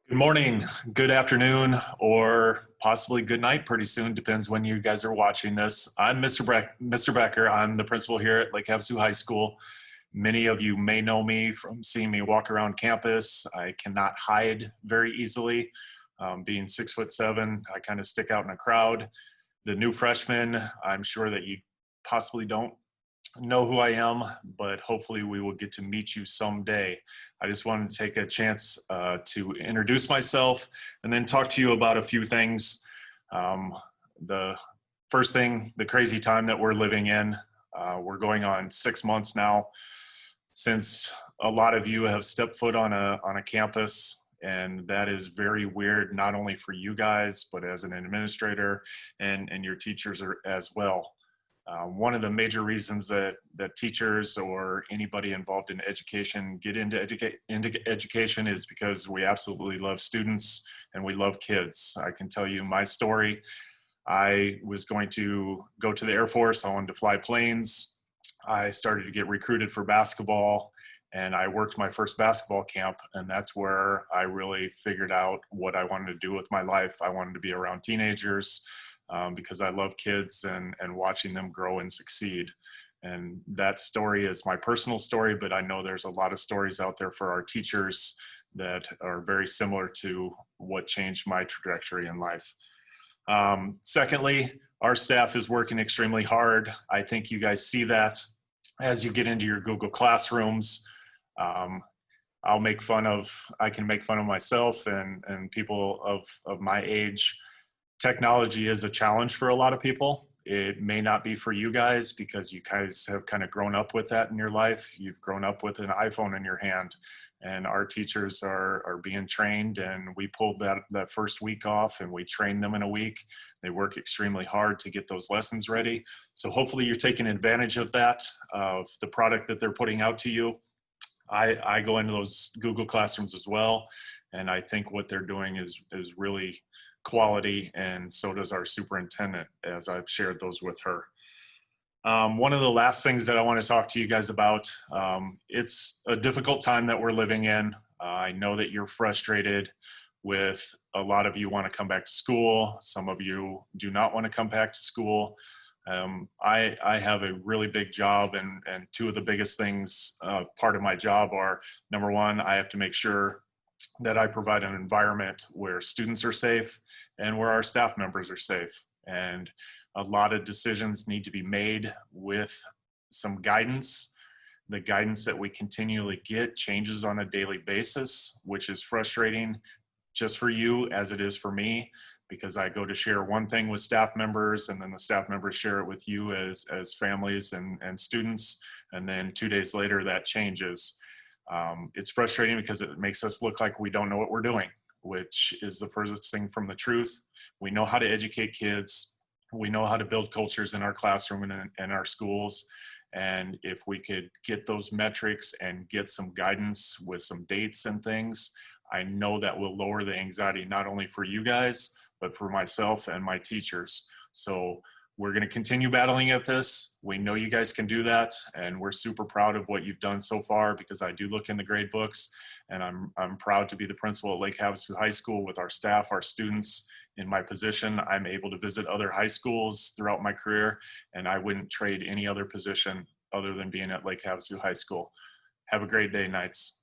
Good morning, good afternoon, or possibly good night pretty soon. Depends when you guys are watching this. I'm Mr. Becker. I'm the principal here at Lake Havasu High School. Many of you may know me from seeing me walk around campus. I cannot hide very easily. Being 6'7", I kind of stick out in a crowd. The new freshmen, I'm sure that you possibly don't know who I am, but hopefully we will get to meet you someday. I just wanted to take a chance to introduce myself and then talk to you about a few things. The first thing, the crazy time that we're living in. We're going on 6 months now since a lot of you have stepped foot on a campus, and that is very weird, not only for you guys, but as an administrator and your teachers as well. One of the major reasons that teachers or anybody involved in education get into education is because we absolutely love students and we love kids. I can tell you my story. I was going to go to the Air Force. I wanted to fly planes. I started to get recruited for basketball, and I worked my first basketball camp, and that's where I really figured out what I wanted to do with my life. I wanted to be around teenagers. Because I love kids and watching them grow and succeed. And that story is my personal story, but I know there's a lot of stories out there for our teachers that are very similar to what changed my trajectory in life. Secondly, our staff is working extremely hard. I think you guys see that as you get into your Google Classrooms. I can make fun of myself and people of my age. Technology is a challenge for a lot of people. It may not be for you guys because you guys have kind of grown up with that in your life. You've grown up with an iPhone in your hand, and our teachers are being trained, and we pulled that first week off and we trained them in a week. They work extremely hard to get those lessons ready. So hopefully you're taking advantage of that, of the product that they're putting out to you. I go into those Google Classrooms as well, and I think what they're doing is really quality, and so does our superintendent, as I've shared those with her. One of the last things that I want to talk to you guys about, it's a difficult time that we're living in. I know that you're frustrated with a lot of you want to come back to school. Some of you do not want to come back to school. I have a really big job, and two of the biggest things, part of my job are, number one, I have to make sure that I provide an environment where students are safe and where our staff members are safe. And a lot of decisions need to be made with some guidance. The guidance that we continually get changes on a daily basis, which is frustrating just for you as it is for me, because I go to share one thing with staff members, and then the staff members share it with you as families and students, and then 2 days later that changes. It's frustrating because it makes us look like we don't know what we're doing, which is the furthest thing from the truth. We know how to educate kids. We know how to build cultures in our classroom and in our schools. And if we could get those metrics and get some guidance with some dates and things, I know that will lower the anxiety, not only for you guys, but for myself and my teachers. So we're going to continue battling at this. We know you guys can do that, and we're super proud of what you've done so far, because I do look in the grade books, and I'm proud to be the principal at Lake Havasu High School with our staff, our students. In my position, I'm able to visit other high schools throughout my career, and I wouldn't trade any other position other than being at Lake Havasu High School. Have a great day, Knights.